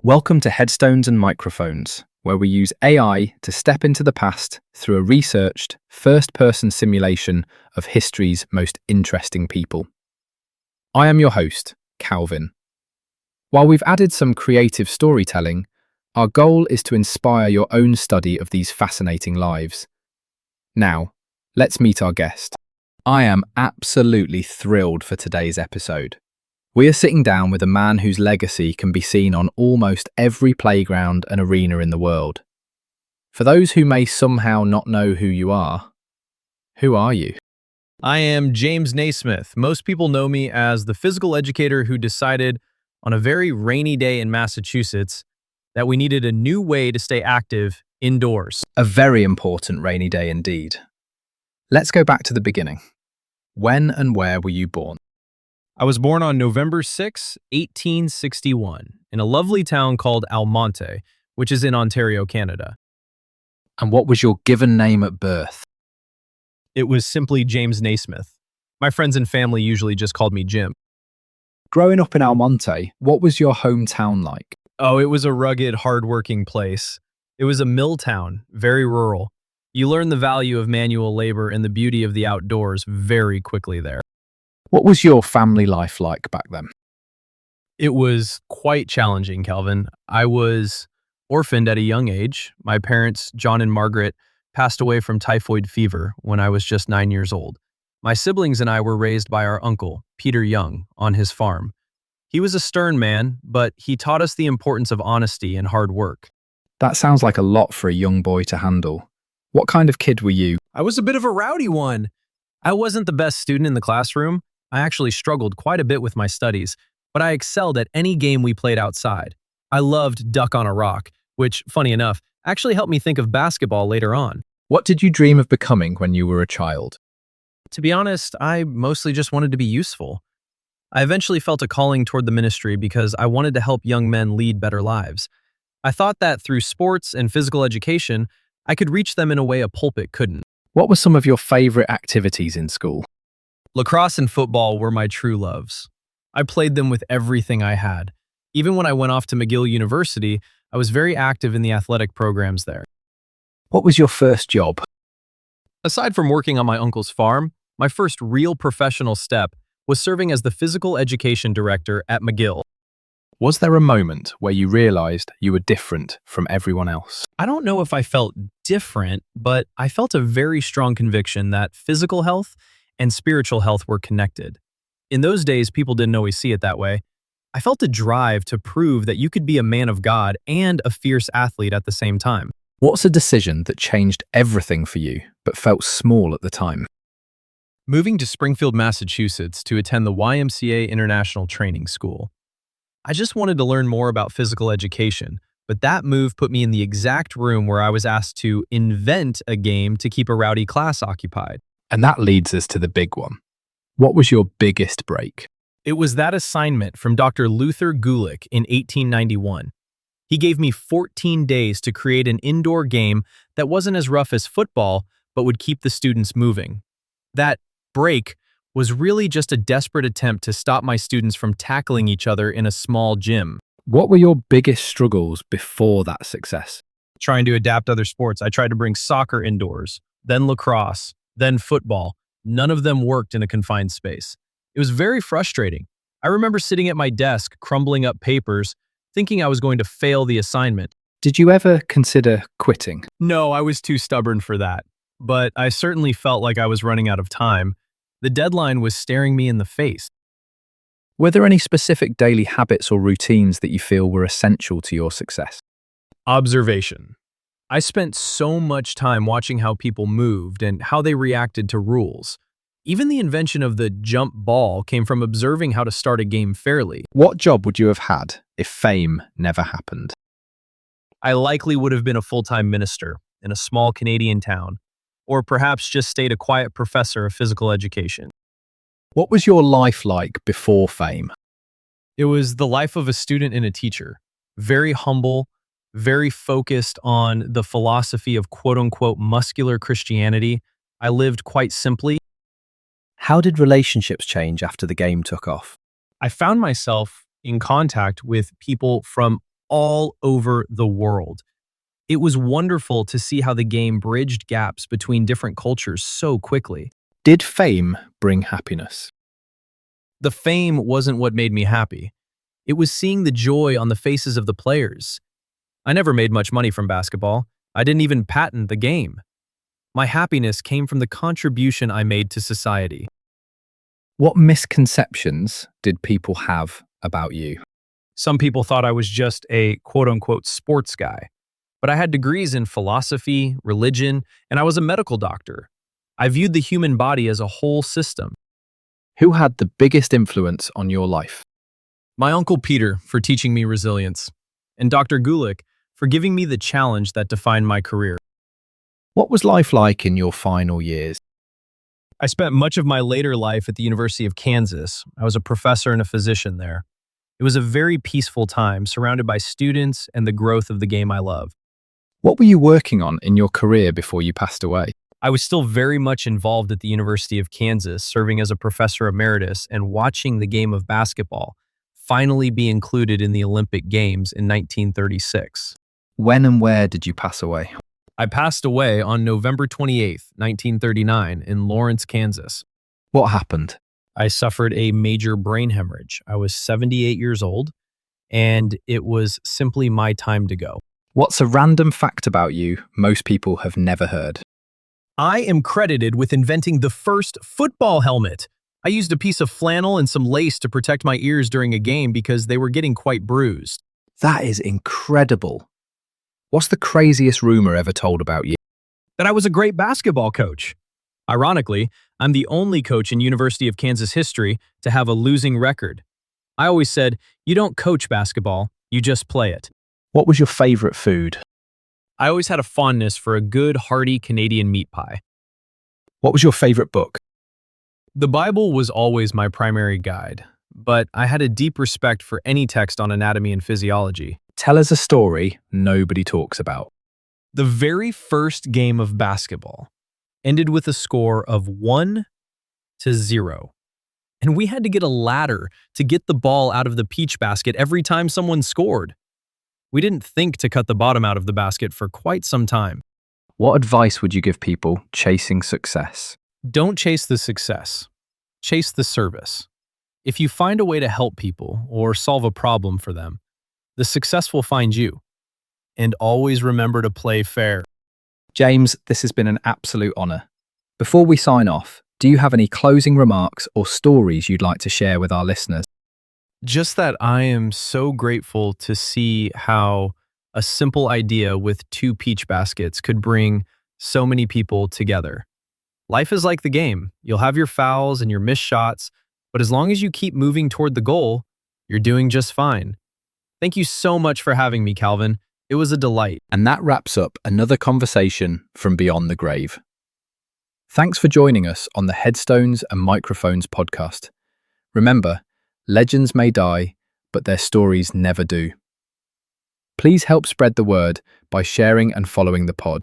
Welcome to Headstones and Microphones, where we use AI to step into the past through a researched, first-person simulation of history's most interesting people. I am your host, Calvin. While we've added some creative storytelling, our goal is to inspire your own study of these fascinating lives. Now, let's meet our guest. I am absolutely thrilled for today's episode. We are sitting down with a man whose legacy can be seen on almost every playground and arena in the world. For those who may somehow not know who you are, who are you? I am James Naismith. Most people know me as the physical educator who decided on a very rainy day in Massachusetts that we needed a new way to stay active indoors. A very important rainy day indeed. Let's go back to the beginning. When and where were you born? I was born on November 6, 1861, in a lovely town called Almonte, which is in Ontario, Canada. And what was your given name at birth? It was simply James Naismith. My friends and family usually just called me Jim. Growing up in Almonte, what was your hometown like? Oh, it was a rugged, hard-working place. It was a mill town, very rural. You learn the value of manual labor and the beauty of the outdoors very quickly there. What was your family life like back then? It was quite challenging, Calvin. I was orphaned at a young age. My parents, John and Margaret, passed away from typhoid fever when I was just 9 years old. My siblings and I were raised by our uncle, Peter Young, on his farm. He was a stern man, but he taught us the importance of honesty and hard work. That sounds like a lot for a young boy to handle. What kind of kid were you? I was a bit of a rowdy one. I wasn't the best student in the classroom. I actually struggled quite a bit with my studies, but I excelled at any game we played outside. I loved Duck on a Rock, which, funny enough, actually helped me think of basketball later on. What did you dream of becoming when you were a child? To be honest, I mostly just wanted to be useful. I eventually felt a calling toward the ministry because I wanted to help young men lead better lives. I thought that through sports and physical education, I could reach them in a way a pulpit couldn't. What were some of your favorite activities in school? Lacrosse and football were my true loves. I played them with everything I had. Even when I went off to McGill University, I was very active in the athletic programs there. What was your first job? Aside from working on my uncle's farm, my first real professional step was serving as the physical education director at McGill. Was there a moment where you realized you were different from everyone else? I don't know if I felt different, but I felt a very strong conviction that physical health and spiritual health were connected. In those days, people didn't always see it that way. I felt a drive to prove that you could be a man of God and a fierce athlete at the same time. What's a decision that changed everything for you, but felt small at the time? Moving to Springfield, Massachusetts to attend the YMCA International Training School. I just wanted to learn more about physical education, but that move put me in the exact room where I was asked to invent a game to keep a rowdy class occupied. And that leads us to the big one. What was your biggest break? It was that assignment from Dr. Luther Gulick in 1891. He gave me 14 days to create an indoor game that wasn't as rough as football, but would keep the students moving. That break was really just a desperate attempt to stop my students from tackling each other in a small gym. What were your biggest struggles before that success? Trying to adapt other sports, I tried to bring soccer indoors, then lacrosse, then football. None of them worked in a confined space. It was very frustrating. I remember sitting at my desk, crumbling up papers, thinking I was going to fail the assignment. Did you ever consider quitting? No, I was too stubborn for that. But I certainly felt like I was running out of time. The deadline was staring me in the face. Were there any specific daily habits or routines that you feel were essential to your success? Observation. I spent so much time watching how people moved and how they reacted to rules. Even the invention of the jump ball came from observing how to start a game fairly. What job would you have had if fame never happened? I likely would have been a full-time minister in a small Canadian town, or perhaps just stayed a quiet professor of physical education. What was your life like before fame? It was the life of a student and a teacher. Very humble, very focused on the philosophy of quote-unquote muscular Christianity. I lived quite simply. How did relationships change after the game took off? I found myself in contact with people from all over the world. It was wonderful to see how the game bridged gaps between different cultures so quickly. Did fame bring happiness? The fame wasn't what made me happy. It was seeing the joy on the faces of the players. I never made much money from basketball. I didn't even patent the game. My happiness came from the contribution I made to society. What misconceptions did people have about you? Some people thought I was just a quote-unquote sports guy, but I had degrees in philosophy, religion, and I was a medical doctor. I viewed the human body as a whole system. Who had the biggest influence on your life? My Uncle Peter for teaching me resilience, and Dr. Gulick for giving me the challenge that defined my career. What was life like in your final years? I spent much of my later life at the University of Kansas. I was a professor and a physician there. It was a very peaceful time, surrounded by students and the growth of the game I love. What were you working on in your career before you passed away? I was still very much involved at the University of Kansas, serving as a professor emeritus and watching the game of basketball finally be included in the Olympic Games in 1936. When and where did you pass away? I passed away on November 28, 1939, in Lawrence, Kansas. What happened? I suffered a major brain hemorrhage. I was 78 years old, and it was simply my time to go. What's a random fact about you most people have never heard? I am credited with inventing the first football helmet. I used a piece of flannel and some lace to protect my ears during a game because they were getting quite bruised. That is incredible. What's the craziest rumor ever told about you? That I was a great basketball coach. Ironically, I'm the only coach in University of Kansas history to have a losing record. I always said, you don't coach basketball, you just play it. What was your favorite food? I always had a fondness for a good, hearty Canadian meat pie. What was your favorite book? The Bible was always my primary guide, but I had a deep respect for any text on anatomy and physiology. Tell us a story nobody talks about. The very first game of basketball ended with a score of 1-0, and we had to get a ladder to get the ball out of the peach basket every time someone scored. We didn't think to cut the bottom out of the basket for quite some time. What advice would you give people chasing success? Don't chase the success. Chase the service. If you find a way to help people or solve a problem for them, the success will find you. And always remember to play fair. James, this has been an absolute honor. Before we sign off, do you have any closing remarks or stories you'd like to share with our listeners? Just that I am so grateful to see how a simple idea with 2 peach baskets could bring so many people together. Life is like the game. You'll have your fouls and your missed shots, but as long as you keep moving toward the goal, you're doing just fine. Thank you so much for having me, Calvin. It was a delight. And that wraps up another conversation from Beyond the Grave. Thanks for joining us on the Headstones and Microphones podcast. Remember, legends may die, but their stories never do. Please help spread the word by sharing and following the pod.